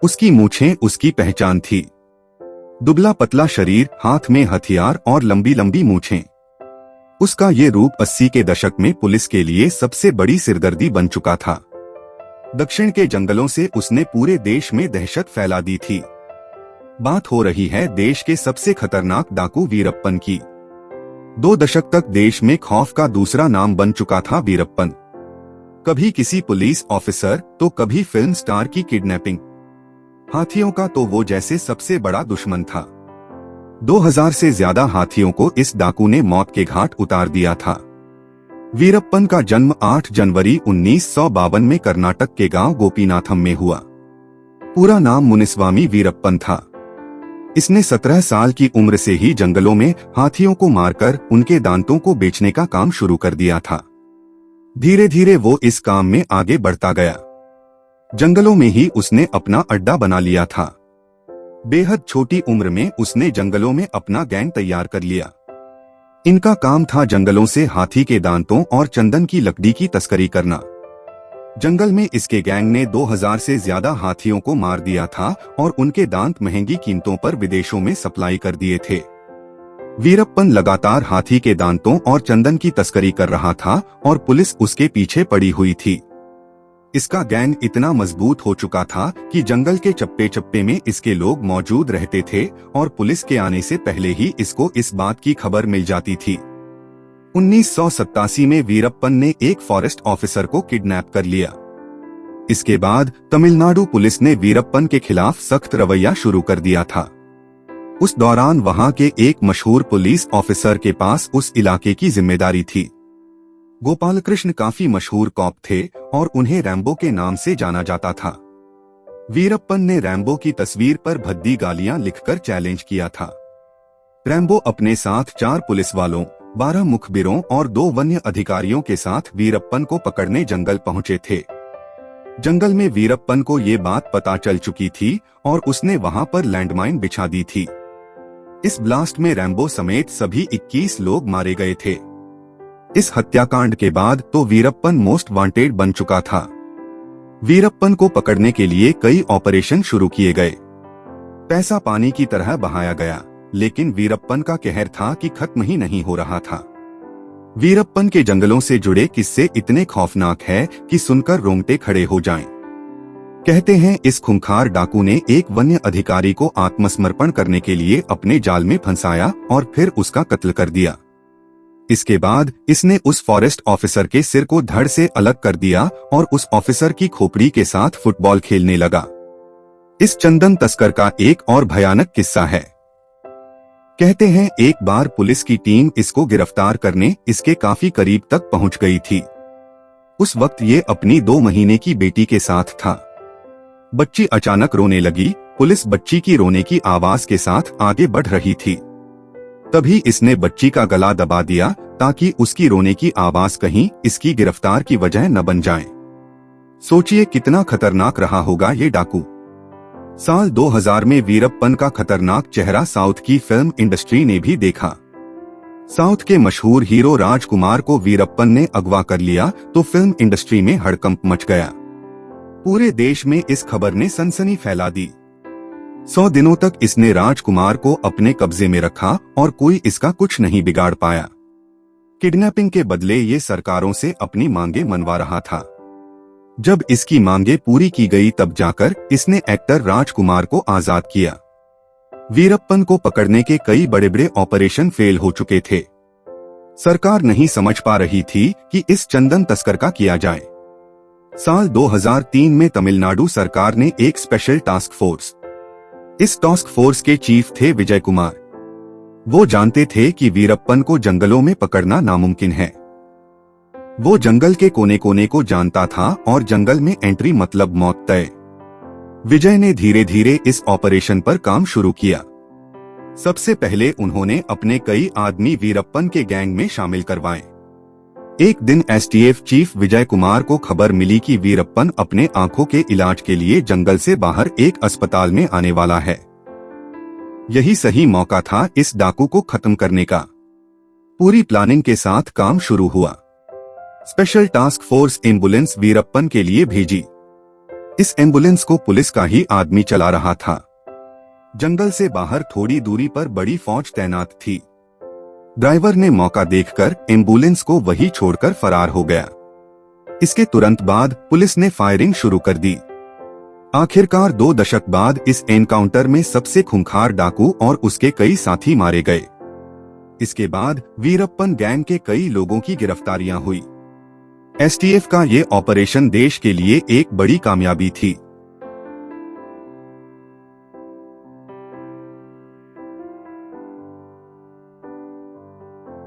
उसकी मूछें उसकी पहचान थी। दुबला पतला शरीर, हाथ में हथियार और लंबी लंबी मूछें। उसका ये रूप 80 के दशक में पुलिस के लिए सबसे बड़ी सिरदर्दी बन चुका था। दक्षिण के जंगलों से उसने पूरे देश में दहशत फैला दी थी। बात हो रही है देश के सबसे खतरनाक डाकू वीरप्पन की। 2 दशक तक देश में खौफ का दूसरा नाम बन चुका था वीरप्पन। कभी किसी पुलिस ऑफिसर तो कभी फिल्म स्टार की किडनैपिंग। हाथियों का तो वो जैसे सबसे बड़ा दुश्मन था। 2000 से ज्यादा हाथियों को इस डाकू ने मौत के घाट उतार दिया था। वीरप्पन का जन्म 8 जनवरी 1952 में कर्नाटक के गांव गोपीनाथम में हुआ। पूरा नाम मुनिस्वामी वीरप्पन था। इसने 17 साल की उम्र से ही जंगलों में हाथियों को मारकर उनके दांतों को बेचने का काम शुरू कर दिया था। धीरे धीरे वो इस काम में आगे बढ़ता गया। जंगलों में ही उसने अपना अड्डा बना लिया था। बेहद छोटी उम्र में उसने जंगलों में अपना गैंग तैयार कर लिया। इनका काम था जंगलों से हाथी के दांतों और चंदन की लकड़ी की तस्करी करना। जंगल में इसके गैंग ने 2000 से ज्यादा हाथियों को मार दिया था और उनके दांत महंगी कीमतों पर विदेशों में सप्लाई कर दिए थे। वीरप्पन लगातार हाथी के दांतों और चंदन की तस्करी कर रहा था और पुलिस उसके पीछे पड़ी हुई थी। इसका गैंग इतना मजबूत हो चुका था कि जंगल के चप्पे चप्पे में इसके लोग मौजूद रहते थे और पुलिस के आने से पहले ही इसको इस बात की खबर मिल जाती थी। 1987 में वीरप्पन ने एक फॉरेस्ट ऑफिसर को किडनैप कर लिया। इसके बाद तमिलनाडु पुलिस ने वीरप्पन के खिलाफ सख्त रवैया शुरू कर दिया था। उस दौरान वहां के एक मशहूर पुलिस ऑफिसर के पास उस इलाके की जिम्मेदारी थी। गोपालकृष्ण काफी मशहूर कॉप थे और उन्हें रैम्बो के नाम से जाना जाता था। वीरप्पन ने रैम्बो की तस्वीर पर भद्दी गालियां लिखकर चैलेंज किया था। रैम्बो अपने साथ 4 पुलिस वालों, 12 मुखबिरों और 2 वन्य अधिकारियों के साथ वीरप्पन को पकड़ने जंगल पहुंचे थे। जंगल में वीरप्पन को ये बात पता चल चुकी थी और उसने वहां पर लैंडमाइन बिछा दी थी। इस ब्लास्ट में रैम्बो समेत सभी 21 लोग मारे गए थे। इस हत्याकांड के बाद तो वीरप्पन मोस्ट वांटेड बन चुका था। वीरप्पन को पकड़ने के लिए कई ऑपरेशन शुरू किए गए। पैसा पानी की तरह बहाया गया, लेकिन वीरप्पन का कहर था कि खत्म ही नहीं हो रहा था। वीरप्पन के जंगलों से जुड़े किस्से इतने खौफनाक हैं कि सुनकर रोंगटे खड़े हो जाएं। कहते हैं इस खूंखार डाकू ने एक वन्य अधिकारी को आत्मसमर्पण करने के लिए अपने जाल में फंसाया और फिर उसका कत्ल कर दिया। इसके बाद इसने उस फॉरेस्ट ऑफिसर के सिर को धड़ से अलग कर दिया और उस ऑफिसर की खोपड़ी के साथ फुटबॉल खेलने लगा। इस चंदन तस्कर का एक और भयानक किस्सा है। कहते हैं एक बार पुलिस की टीम इसको गिरफ्तार करने इसके काफी करीब तक पहुंच गई थी। उस वक्त ये अपनी 2 महीने की बेटी के साथ था। बच्ची अचानक रोने लगी। पुलिस बच्ची की रोने की आवाज के साथ आगे बढ़ रही थी। तभी इसने बच्ची का गला दबा दिया ताकि उसकी रोने की आवाज कहीं इसकी गिरफ्तार की वजह न बन जाए। सोचिए कितना खतरनाक रहा होगा ये डाकू। साल 2000 में वीरप्पन का खतरनाक चेहरा साउथ की फिल्म इंडस्ट्री ने भी देखा। साउथ के मशहूर हीरो राजकुमार को वीरप्पन ने अगवा कर लिया तो फिल्म इंडस्ट्री में हड़कंप मच गया। पूरे देश में इस खबर ने सनसनी फैला दी। 100 दिनों तक इसने राजकुमार को अपने कब्जे में रखा और कोई इसका कुछ नहीं बिगाड़ पाया। किडनैपिंग के बदले ये सरकारों से अपनी मांगे मनवा रहा था। जब इसकी मांगे पूरी की गई तब जाकर इसने एक्टर राजकुमार को आजाद किया। वीरप्पन को पकड़ने के कई बड़े बड़े ऑपरेशन फेल हो चुके थे। सरकार नहीं समझ पा रही थी कि इस चंदन तस्कर का किया जाए। साल 2003 में तमिलनाडु सरकार ने एक स्पेशल टास्क फोर्स, इस टास्क फोर्स के चीफ थे विजय कुमार। वो जानते थे कि वीरप्पन को जंगलों में पकड़ना नामुमकिन है। वो जंगल के कोने कोने को जानता था और जंगल में एंट्री मतलब मौत तय। विजय ने धीरे धीरे इस ऑपरेशन पर काम शुरू किया। सबसे पहले उन्होंने अपने कई आदमी वीरप्पन के गैंग में शामिल करवाए। एक दिन एसटीएफ चीफ विजय कुमार को खबर मिली कि वीरप्पन अपने आंखों के इलाज के लिए जंगल से बाहर एक अस्पताल में आने वाला है। यही सही मौका था इस डाकू को खत्म करने का। पूरी प्लानिंग के साथ काम शुरू हुआ। Special task force ambulance Veerappan के लिए भेजी। इस एम्बुलेंस को पुलिस का ही आदमी चला रहा था। जंगल से बाहर थोड़ी दूरी पर बड़ी फौज तैनात थी। ड्राइवर ने मौका देखकर एम्बुलेंस को वहीं छोड़कर फरार हो गया। इसके तुरंत बाद पुलिस ने फायरिंग शुरू कर दी। आखिरकार 2 दशक बाद इस एनकाउंटर में सबसे खूंखार डाकू और उसके कई साथी मारे गए। इसके बाद वीरप्पन गैंग के कई लोगों की गिरफ्तारियां हुई। एसटीएफ का ये ऑपरेशन देश के लिए एक बड़ी कामयाबी थी।